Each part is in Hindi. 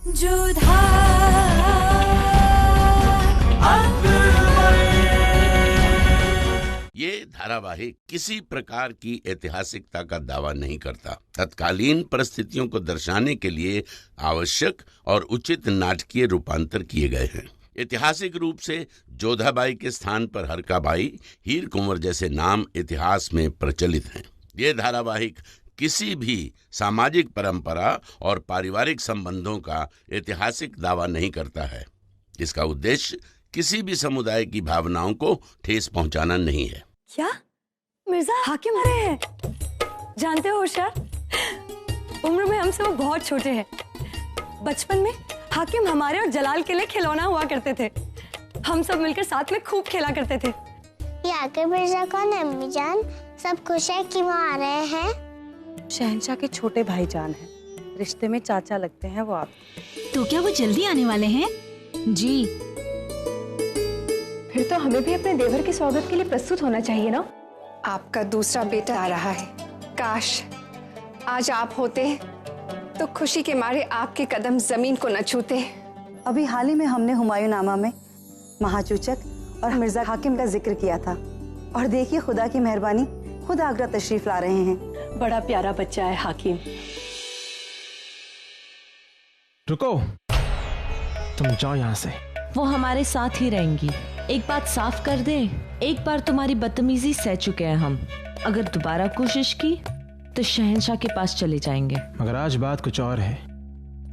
जोधा ये धारावाहिक किसी प्रकार की ऐतिहासिकता का दावा नहीं करता। तत्कालीन परिस्थितियों को दर्शाने के लिए आवश्यक और उचित नाटकीय रूपांतर किए गए हैं। ऐतिहासिक रूप से जोधाबाई के स्थान पर हरकाबाई, हीर कुंवर जैसे नाम इतिहास में प्रचलित हैं। ये धारावाहिक किसी भी सामाजिक परंपरा और पारिवारिक संबंधों का ऐतिहासिक दावा नहीं करता है। इसका उद्देश्य किसी भी समुदाय की भावनाओं को ठेस पहुंचाना नहीं है। क्या मिर्जा हाकिम हरे हैं? जानते हो होशियार, उम्र में हमसे वो बहुत छोटे हैं। बचपन में हाकिम हमारे और जलाल के लिए खिलौना हुआ करते थे। हम सब मिलकर साथ में खूब खेला करते थे। ये आके मिर्जा कौन है अम्मी जान? सब खुश है कि वहाँ आ रहे हैं? शहंशाह के छोटे भाईजान हैं, रिश्ते में चाचा लगते हैं वो आप। तो क्या वो जल्दी आने वाले हैं? जी। फिर तो हमें भी अपने देवर के स्वागत के लिए प्रस्तुत होना चाहिए ना? आपका दूसरा बेटा आ रहा है। काश आज आप होते तो खुशी के मारे आपके कदम जमीन को न छूते। अभी हाल ही में हमने हुमायूं नामा में महाचूचक और मिर्जा हाकिम का जिक्र किया था, और देखिए खुदा की मेहरबानी, खुद आगरा तशरीफ ला रहे हैं। बड़ा प्यारा बच्चा है हाकिम। रुको, तुम जाओ यहाँ से। वो हमारे साथ ही रहेंगी। एक बात साफ कर दे, एक बार तुम्हारी बदतमीजी सह चुके हैं हम। अगर दोबारा कोशिश की तो शहंशाह के पास चले जाएंगे। मगर आज बात कुछ और है।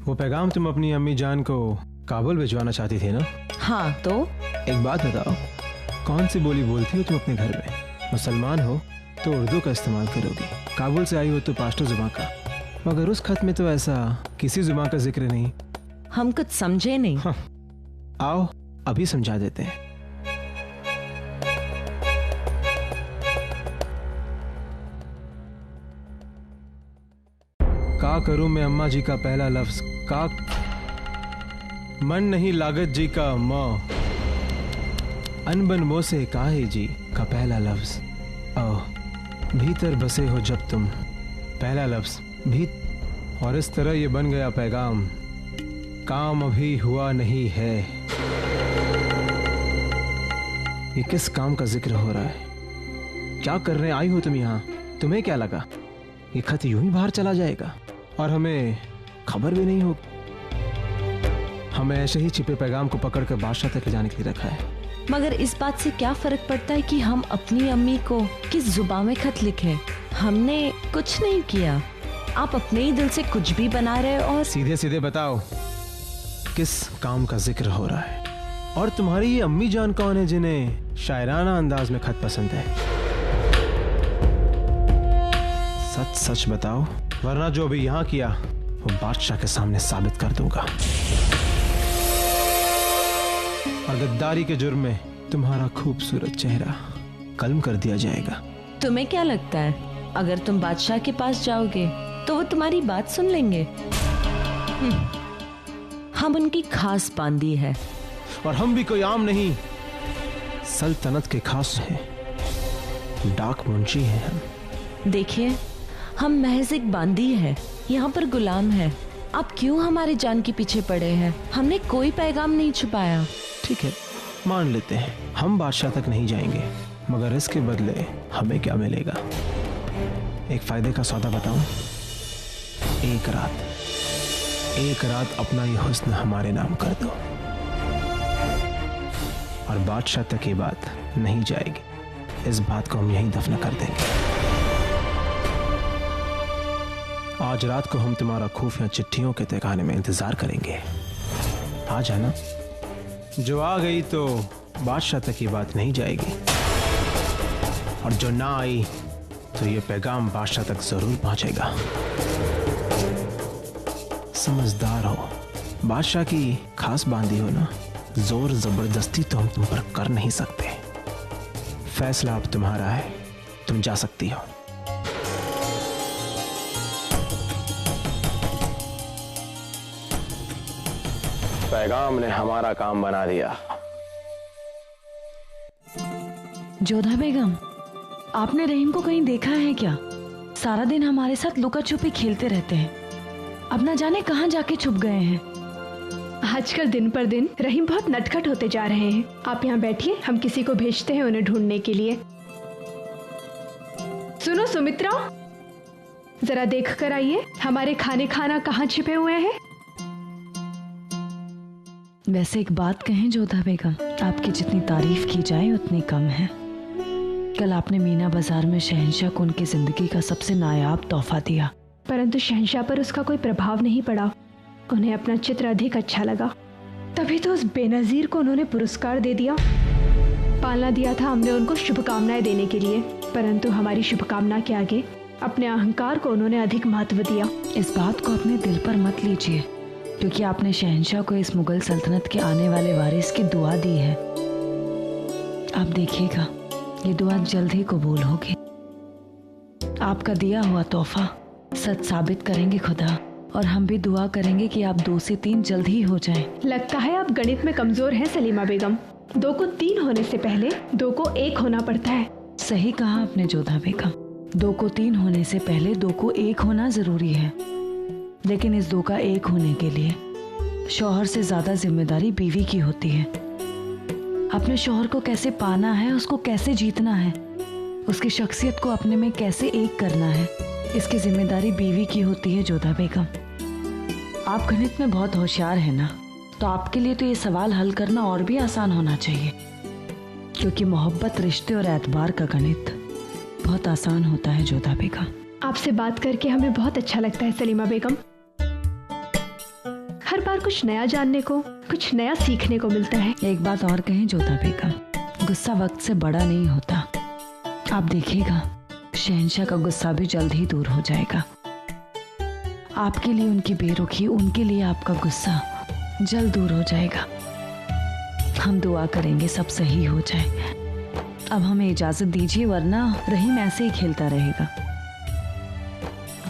वो पैगाम तुम अपनी अम्मी जान को काबुल भिजवाना चाहती थी ना? हाँ तो? एक बात बताओ, कौन सी बोली बोलती हो तुम अपने घर में? मुसलमान हो तो उर्दू का इस्तेमाल करोगी, काबुल से आई हो तो पाश्तो जुबान का। मगर उस खत में तो ऐसा किसी जुबान का जिक्र नहीं। हम कुछ समझे नहीं। हाँ, आओ अभी समझा देते हैं। का करूं मैं अम्मा जी का पहला लफ्ज, का मन नहीं लागत जी का माँ, अनबन मो से काहे जी का पहला लफ्ज। भीतर बसे हो जब तुम, पहला लफ्ज भी। और इस तरह ये बन गया पैगाम, काम अभी हुआ नहीं है। ये किस काम का जिक्र हो रहा है? क्या करने आई हो तुम यहाँ? तुम्हें क्या लगा ये खत यूं ही बाहर चला जाएगा और हमें खबर भी नहीं होगी? हमें ऐसे ही छिपे पैगाम को पकड़कर बादशाह तक ले जाने के लिए रखा है। मगर इस बात से क्या फर्क पड़ता है कि हम अपनी अम्मी को किस जुबान में खत लिखें? हमने कुछ नहीं किया। आप अपने ही दिल से कुछ भी बना रहे और सीधे सीधे बताओ किस काम का जिक्र हो रहा है? और तुम्हारी ये अम्मी जान कौन है जिन्हें शायराना अंदाज में खत पसंद है? सच सच बताओ, वरना जो अभी यहाँ किया वो बादशाह के सामने साबित कर दूंगा। और गद्दारी के जुर्म में तुम्हारा खूबसूरत चेहरा कलम कर दिया जाएगा। तुम्हें क्या लगता है अगर तुम बादशाह के पास जाओगे तो वो तुम्हारी बात सुन लेंगे? हम उनकी खास बांदी है। और हम भी कोई आम नहीं, सल्तनत के खास हैं, डाक मुंशी हैं हम। देखिए, हम महज एक बांदी है, यहाँ पर गुलाम है। आप क्यों हमारी जान के पीछे पड़े हैं? हमने कोई पैगाम नहीं छुपाया। ठीक है, मान लेते हैं हम बादशाह तक नहीं जाएंगे, मगर इसके बदले हमें क्या मिलेगा? एक फायदे का सौदा बताऊं? एक रात अपना ये हुस्न हमारे नाम कर दो और बादशाह तक ये बात नहीं जाएगी। इस बात को हम यहीं दफन कर देंगे। आज रात को हम तुम्हारा खुफिया चिट्ठियों के तहखाने में इंतजार करेंगे। आ जाना। जो आ गई तो बादशाह तक ये बात नहीं जाएगी, और जो ना आई तो ये पैगाम बादशाह तक जरूर पहुंचेगा। समझदार हो, बादशाह की खास बांदी हो ना। जोर जबरदस्ती तो हम तुम पर कर नहीं सकते। फैसला अब तुम्हारा है, तुम जा सकती हो। पैगाम ने हमारा काम बना दिया। जोधा बेगम, आपने रहीम को कहीं देखा है क्या? सारा दिन हमारे साथ लुका छुपी खेलते रहते हैं। अब ना जाने कहाँ जाके छुप गए हैं। आजकल दिन पर दिन रहीम बहुत नटखट होते जा रहे हैं। आप यहाँ बैठिए, हम किसी को भेजते हैं उन्हें ढूंढने के लिए। सुनो सुमित्रा, जरा देख कर आइए हमारे खाना कहाँ छिपे हुए हैं। वैसे एक बात कहें जोधा बेगम, आपकी जितनी तारीफ की जाए उतनी कम है। कल आपने मीना बाजार में शहंशाह को उनकी जिंदगी का सबसे नायाब तोहफा दिया, परंतु शहंशाह पर उसका कोई प्रभाव नहीं पड़ा। उन्हें अपना चित्र अधिक अच्छा लगा, तभी तो उस बेनजीर को उन्होंने पुरस्कार दे दिया। पालना दिया था हमने उनको शुभकामनाएं देने के लिए, परंतु हमारी शुभकामना के आगे अपने अहंकार को उन्होंने अधिक महत्व दिया। इस बात को अपने दिल पर मत लीजिए, क्योंकि आपने शहंशाह को इस मुगल सल्तनत के आने वाले वारिस की दुआ दी है। आप देखिएगा, ये दुआ जल्द ही कबूल होगी। आपका दिया हुआ तोहफा सच साबित करेंगे खुदा, और हम भी दुआ करेंगे कि आप 2 से 3 जल्द ही हो जाएं। लगता है आप गणित में कमजोर हैं सलीमा बेगम। 2 को 3 होने से पहले 2 को 1 होना पड़ता है। सही कहा आपने जोधा बेगम, 2 को 3 होने से पहले 2 को 1 होना जरूरी है। लेकिन इस 2 का 1 होने के लिए शौहर से ज्यादा जिम्मेदारी बीवी की होती है। अपने शौहर को कैसे पाना है, उसको कैसे जीतना है, उसकी शख्सियत को अपने में कैसे एक करना है, इसकी जिम्मेदारी बीवी की होती है जोधा बेगम। आप गणित में बहुत होशियार हैं ना, तो आपके लिए तो ये सवाल हल करना और भी आसान होना चाहिए, क्योंकि मोहब्बत, रिश्ते और एतबार का गणित बहुत आसान होता है जोधा बेगम। आपसे बात करके हमें बहुत अच्छा लगता है सलीमा बेगम। हर बार कुछ नया जानने को, कुछ नया सीखने को मिलता है। एक बात और कहें जोधा बेगम, गुस्सा वक्त से बड़ा नहीं होता। आप देखिएगा, शहंशाह का गुस्सा भी जल्द ही दूर हो जाएगा। आपके लिए उनकी बेरुखी, उनके लिए आपका गुस्सा जल्द दूर हो जाएगा। हम दुआ करेंगे सब सही हो जाए। अब हमें इजाजत दीजिए, वरना रहीम ऐसे ही खेलता रहेगा।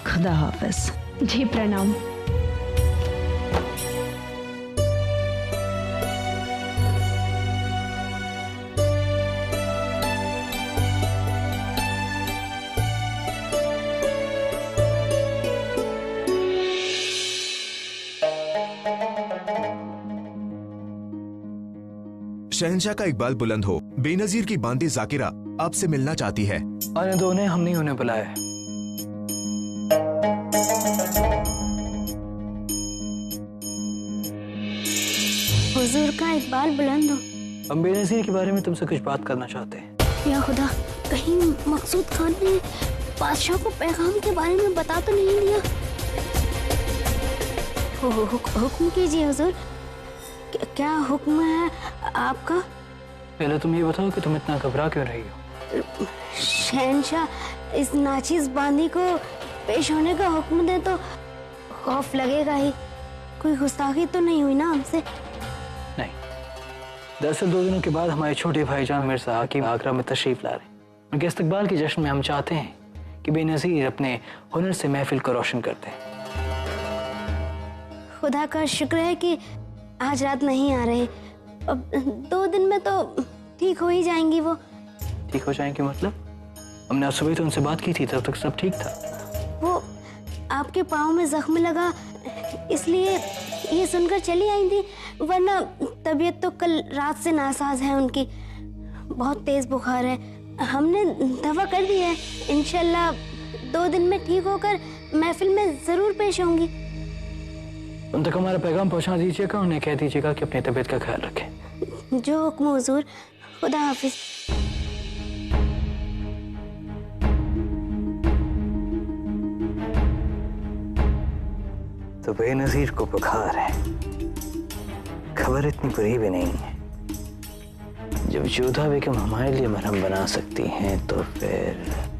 खुदा हाफिज। जी प्रणाम। शहंशाह का इकबाल बुलंद हो। बेनजीर की बांदी जाकिरा आपसे मिलना चाहती है। आने दो उन्हें, हम नहीं उन्हें बुलाया है। हुजूर का इकबाल बुलंद हो। हम बेनजीर के बारे में तुमसे कुछ बात करना चाहते हैं। या खुदा, कहीं मकसूद खान ने बादशाह को पैगाम के बारे में बता तो नहीं दिया? हुक्म कीजिए हुजूर, क्या हुक्म है आपका? पहले तुम ये बताओ कि तुम इतना घबरा क्यों रही हो? शहंशाह इस नाचीज बांदी को पेश होने का हुक्म दे तो खौफ लगेगा ही। कोई गुस्ताखी तो नहीं हुई ना हमसे? नहीं, दरअसल 2 दिनों के बाद हमारे छोटे भाईजान मिर्जा हाकिम आगरा में तशरीफ ला रहे हैं। उनके इस्तकबाल के जश्न में हम चाहते हैं कि बेनजीर अपने हुनर से महफिल को रोशन करते हैं। खुदा का शुक्र है कि आज रात नहीं आ रहे। अब 2 दिन में तो ठीक हो ही जाएंगी। वो ठीक हो जाएंगी मतलब? हमने आज सुबह तो उनसे बात की थी, तब तक सब ठीक था। वो आपके पाँव में जख्म लगा इसलिए ये सुनकर चली आई थी, वरना तबीयत तो कल रात से नासाज है उनकी। बहुत तेज बुखार है। हमने दवा कर दी है। इंशाल्लाह 2 दिन में ठीक होकर महफिल में जरूर पेश होंगी। उन तक हमारा पैगाम पहुंचा दीजिएगा, उन्हें कह दीजिएगा कि अपनी तबीयत का ख्याल रखें। जो हुक्म हुजूर। खुदा हाफिज। तो बेनजीर को बुखार है, खबर इतनी बुरी भी नहीं है। जब जोधा बेगम हमारे लिए मरहम बना सकती हैं तो फिर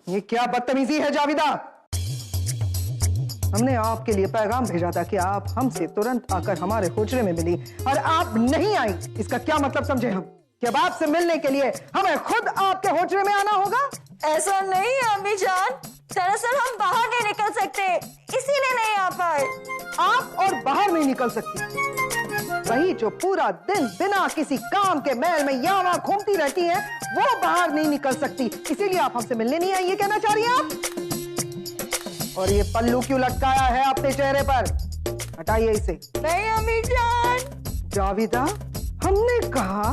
ये क्या बदतमीजी है जाविदा? हमने आपके लिए पैगाम भेजा था कि आप हमसे तुरंत आकर हमारे हुजरे में मिली, और आप नहीं आई। इसका क्या मतलब समझे हम? कि अब आपसे मिलने के लिए हमें खुद आपके हुजरे में आना होगा? ऐसा नहीं है अम्मी जान, दरअसल हम बाहर नहीं निकल सकते, इसीलिए नहीं आ पाए। आप और बाहर नहीं निकल सकती? वही जो पूरा दिन बिना किसी काम के महल में यहाँ वहाँ घूमती रहती हैं, वो बाहर नहीं निकल सकती, इसीलिए आप हमसे मिलने नहीं आई, ये कहना चाह रही हैं आप? और ये पल्लू क्यों लटकाया है अपने चेहरे पर? हटाइए इसे। नहीं अम्मी जान। जाविदा, हमने कहा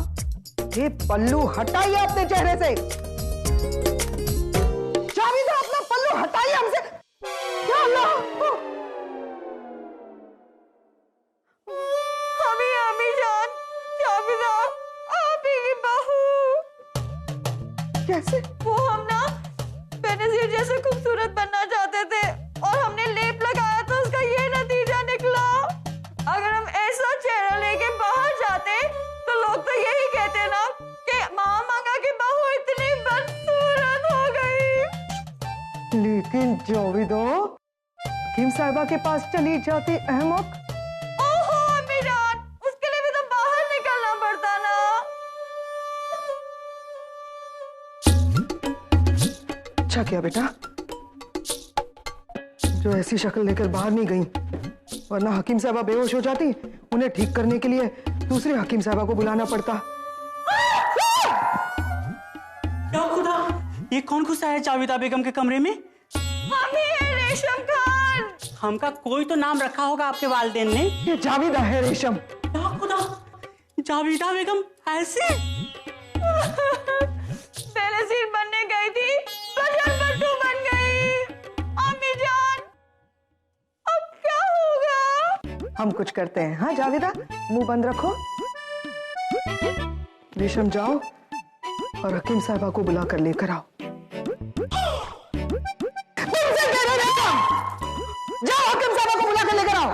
ये पल्लू हटाइए अपने चेहरे से। जाविदा, अपना पल्लू हटाइए हमसे। क्या अल्लाह? अम्मी जान, जाविदा आप ही बहू। कैसे? वो हम ना बेनजीर जैसे खूबसूरत बनना चाहते थे और हमने लेप लगाया तो उसका ये नतीजा निकला। अगर हम ऐसा चेहरा लेके बाहर जाते तो लोग तो यही कहते ना कि माँ मंगा की बहू इतनी बदसूरत हो गई। लेकिन जाविदा, हकीम साहिबा के पास चली जाती अहमक। ओहो अम्मी जान, उसके लिए भी तो बाहर निकलना पड़ता ना। अच्छा किया बेटा जो ऐसी शक्ल लेकर बाहर नहीं गई, वरना हकीम साहबा बेहोश हो जाती, उन्हें ठीक करने के लिए दूसरे हकीम साहबा को बुलाना पड़ता। क्या खुदा, ये कौन घुसा है जाविदा बेगम के कमरे में? हम ही है रेशम खान। हमका कोई तो नाम रखा होगा आपके वालिदैन ने। ये जाविदा है रेशम। क्या खुदा, जाविदा बेगम ऐसी? बेनजीर बनने गई थी, बजर बट्टू बन गई। अम्मी जान, अब क्या होगा? हम कुछ करते हैं। हाँ जाविदा, मुंह बंद रखो। रेशम जाओ और हकीम साहिबा को बुला कर लेकर आओ। जाओ हकीम साहिबा को बुला कर लेकर आओ।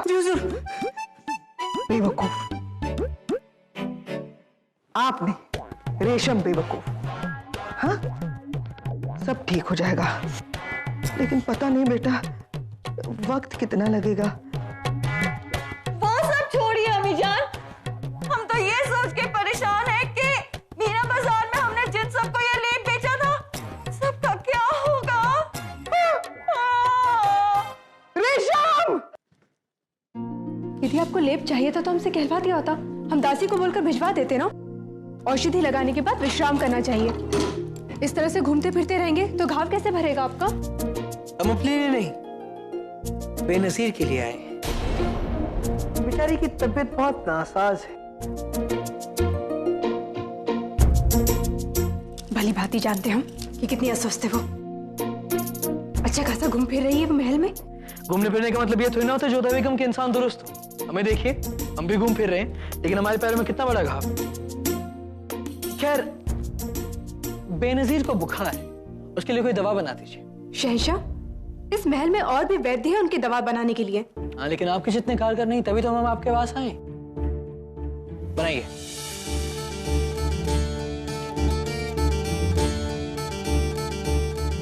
बेवकूफ, आपने रेशम बेवकूफ। हाँ, सब ठीक हो जाएगा, लेकिन पता नहीं बेटा वक्त कितना लगेगा। वो सब छोड़िए अम्मी जान, हम तो ये सोच के परेशान हैं कि मीना बाजार में हमने जिन सबको ये लेप बेचा था, सबका क्या होगा? रेशम! यदि आपको लेप चाहिए था तो हमसे कहलवा दिया होता, हम दासी को बोलकर भिजवा देते ना। औषधि लगाने के बाद विश्राम करना चाहिए। इस तरह से घूमते फिरते रहेंगे तो घाव कैसे भरेगा आपका? हम अपने लिए नहीं, बेनजीर के लिए आए। बेचारी की तबीयत बहुत नासाज है। भली भांति जानते हम कि कितनी अस्वस्थ है वो। अच्छा खासा घूम फिर रही है वो महल में। घूमने फिरने का मतलब ये थोड़ी ना होता जोधा बेगम के इंसान दुरुस्त हो। हमें देखिए, हम भी घूम फिर रहे हैं, लेकिन हमारे पैरों में कितना बड़ा घाव। खैर, बेनजीर को बुखार है, उसके लिए कोई दवा बना दीजिए। शहंशाह, इस महल में और भी वैद्य हैं उनकी दवा बनाने के लिए। हाँ, लेकिन आपके जितने कारगर नहीं, तभी तो हम आपके पास आए। बनाइए।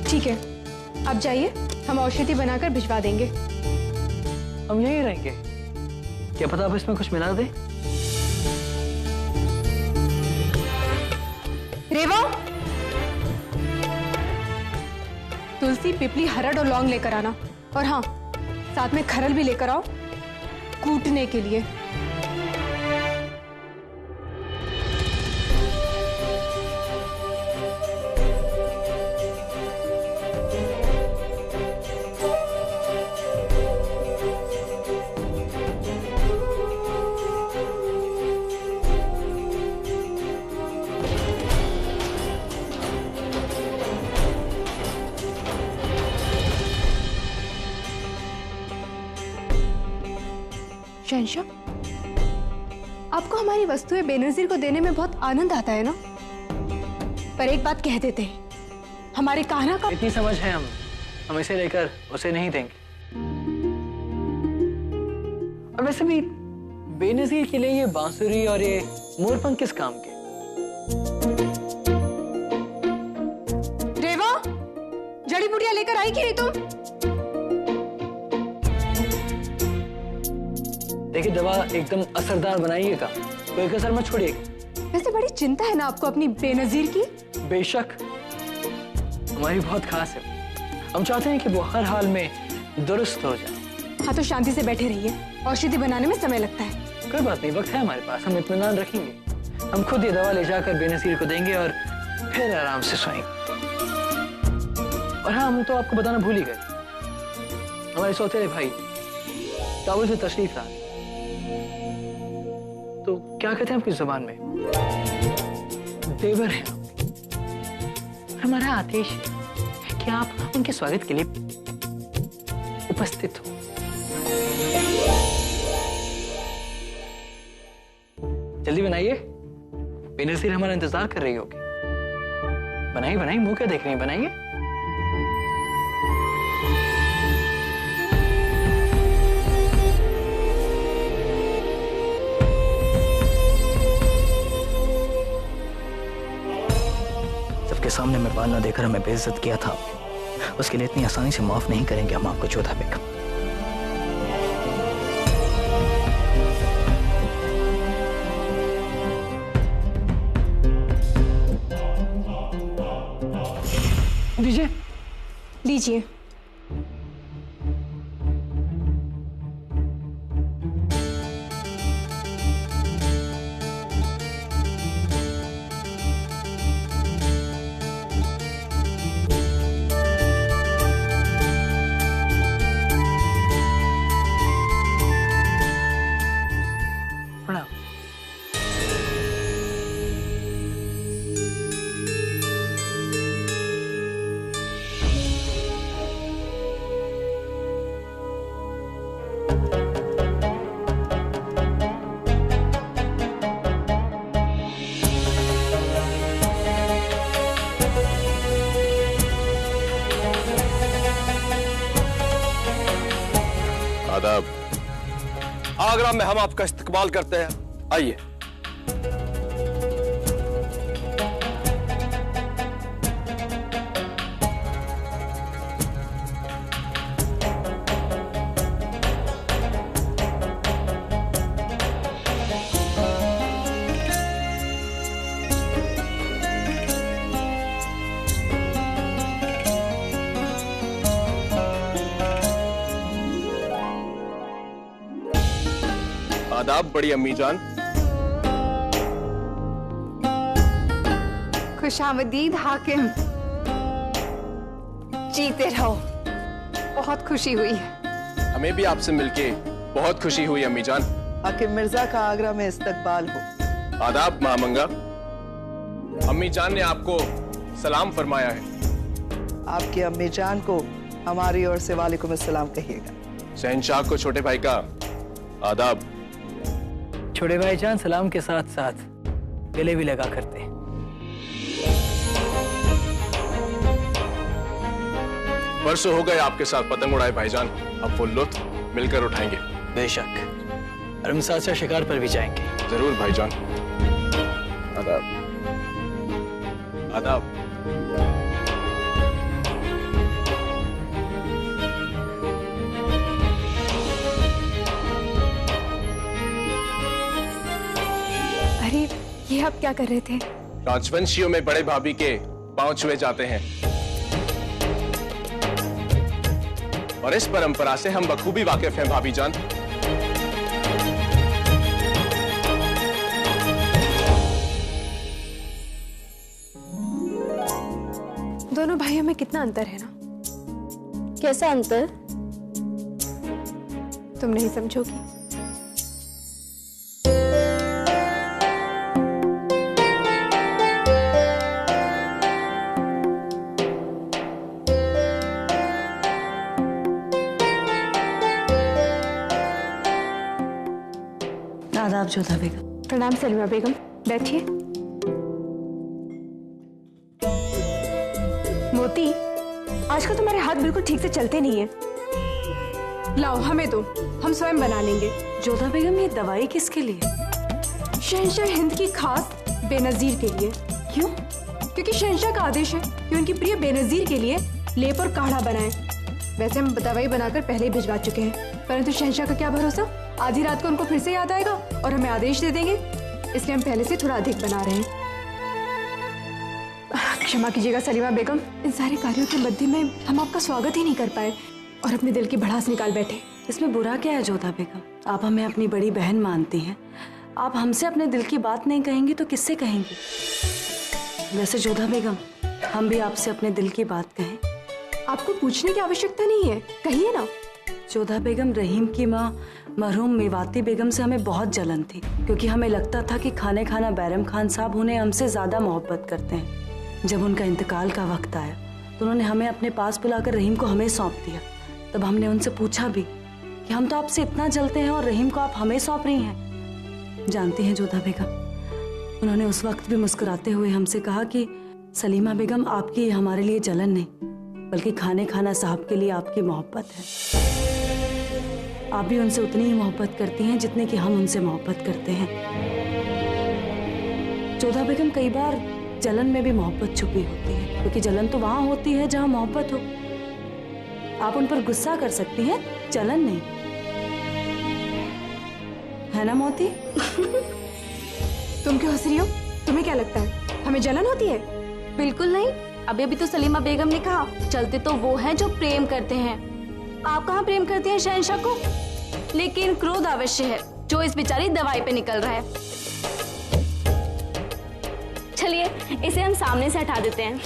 ठीक है, आप जाइए, हम औषधि बनाकर भिजवा देंगे। हम यही रहेंगे, क्या पता आप इसमें कुछ मिला दे। रेवा, तुलसी, पिपली, हरड़ और लौंग लेकर आना, और हाँ, साथ में खरल भी लेकर आओ कूटने के लिए। शहंशाह, आपको हमारी वस्तुएं बेनजीर को देने में बहुत आनंद आता है ना? पर एक बात कह देते हैं, हमारे कान्हा का इतनी समझ है, हम इसे लेकर उसे नहीं देंगे। और वैसे भी बेनजीर के लिए ये बांसुरी और ये मोरपंख किस काम के? रेवा, जड़ी बूटियां लेकर आई कि नहीं तुम? देखिए, दवा एकदम असरदार बनाइएगा, कोई कसर मत छोड़िएगा। वैसे बड़ी चिंता है ना आपको अपनी बेनजीर की? बेशक, हमारी बहुत खास है। हम चाहते हैं कि वो हर हाल में दुरुस्त हो जाए। हाँ, तो शांति से बैठे रहिए, औषधि बनाने में समय लगता है। कोई बात नहीं, वक्त है हमारे पास, हम इत्मीनान रखेंगे। हम खुद ये दवा ले जाकर बेनजीर को देंगे और फिर आराम से सोएंगे। और हाँ, हम तो आपको बताना भूल ही गए, हमारे सौतेले भाई काबुल से तशरीफ ला रहे। तो क्या कहते हैं आपकी जुबान में? देवर है हमारा आदेश है कि आप उनके स्वागत के लिए उपस्थित हो। जल्दी बनाइए, बेनजीर हमारा इंतजार कर रही होगी। बनाइए बनाइए, मुंह क्या देख रही हैं, बनाइए। सबके सामने मैं बाल ना देकर हमें बेइज्जत किया था, उसके लिए इतनी आसानी से माफ नहीं करेंगे हम आपको जोधा बेगम। लीजिए लीजिए। आदाब। आगरा में हम आपका इस्तकबाल करते हैं, आइए। आदाब बड़ी अम्मी जान। खुशामदीद हाकिम, जीते रहो। बहुत खुशी हुई है। हमें भी आपसे मिलके बहुत खुशी हुई अम्मी जान। हाकिम मिर्जा का आगरा में इस्तकबाल हो। आदाब महामंगा। अम्मी जान ने आपको सलाम फरमाया है। आपकी अम्मी जान को हमारी ओर से वालेकुम अस्सलाम कहिएगा। शहंशाह को छोटे भाई का आदाब। छोटे भाईजान सलाम के साथ साथ गले भी लगा करते हैं। परसों हो गए आपके साथ पतंग उड़ाए भाईजान, अब वो लुत्फ मिलकर उठाएंगे। बेशक, और हम साथ साथ शिकार पर भी जाएंगे। जरूर भाईजान। आदाब। आदाब। अरे ये आप क्या कर रहे थे? राजवंशियों में बड़े भाभी के पांव छुए जाते हैं और इस परंपरा से हम बखूबी वाकिफ हैं भाभी जान। दोनों भाइयों में कितना अंतर है ना? कैसा अंतर? तुम नहीं समझोगी। आदाब जोधा बेगम। प्रणाम सलीमा बेगम, बैठिए। मोती, आजकल तुम्हारे हाथ बिल्कुल ठीक से चलते नहीं है। लाओ हमें दो, हम स्वयं बना लेंगे। जोधा बेगम, ये दवाई किसके लिए? शहंशाह हिंद की खास बेनजीर के लिए। क्यों? क्योंकि शहंशाह का आदेश है कि उनकी प्रिय बेनजीर के लिए लेप और काढ़ा बनाएं। वैसे हम दवाई बनाकर पहले ही भिजवा चुके हैं, परंतु शहंशाह का क्या भरोसा, आधी रात को उनको फिर से याद आएगा और हमें आदेश दे देंगे, इसलिए हम पहले से थोड़ा अधिक बना रहे हैं। क्षमा कीजिएगा सलीमा बेगम, इन सारे कार्यों के मध्य में हम आपका स्वागत ही नहीं कर पाए और अपने दिल की भड़ास निकाल बैठे। इसमें बुरा क्या है जोधा बेगम? आप हमें अपनी बड़ी बहन मानती हैं, आप हमसे अपने दिल की बात नहीं कहेंगी तो किससे कहेंगी? वैसे जोधा बेगम, हम भी आपसे अपने दिल की बात कहें। आपको पूछने की आवश्यकता नहीं है, कहिए ना। जोधा बेगम, रहीम की माँ मरहूम मेवाती बेगम से हमें बहुत जलन थी, क्योंकि हमें लगता था कि खाने खाना बैरम खान साहब उन्हें हमसे ज्यादा मोहब्बत करते हैं। जब उनका इंतकाल का वक्त आया तो उन्होंने हमें अपने पास बुलाकर रहीम को हमें सौंप दिया। तब हमने उनसे पूछा भी कि हम तो आपसे इतना जलते हैं और रहीम को आप हमें सौंप रही हैं। जानती हैं जोधा बेगम, उन्होंने उस वक्त भी मुस्कुराते हुए हमसे कहा कि सलीमा बेगम, आपकी हमारे लिए जलन नहीं बल्कि खाने खाना साहब के लिए आपकी मोहब्बत है। आप भी उनसे उतनी ही मोहब्बत करती हैं जितने कि हम उनसे मोहब्बत करते हैं। जोधा बेगम, कई बार जलन में भी मोहब्बत छुपी होती है, क्योंकि जलन तो वहां होती है जहां मोहब्बत हो। आप उन पर गुस्सा कर सकती हैं, जलन नहीं, है ना मोती? तुम क्यों हंस रही हो? तुम्हें क्या लगता है हमें जलन होती है? बिल्कुल नहीं। अभी अभी तो सलीमा बेगम ने कहा चलते तो वो हैं जो प्रेम करते हैं। आप कहाँ प्रेम करते हैं शहंशाह को? लेकिन क्रोध अवश्य है जो इस बेचारी दवाई पे निकल रहा है। चलिए इसे हम सामने से हटा देते हैं।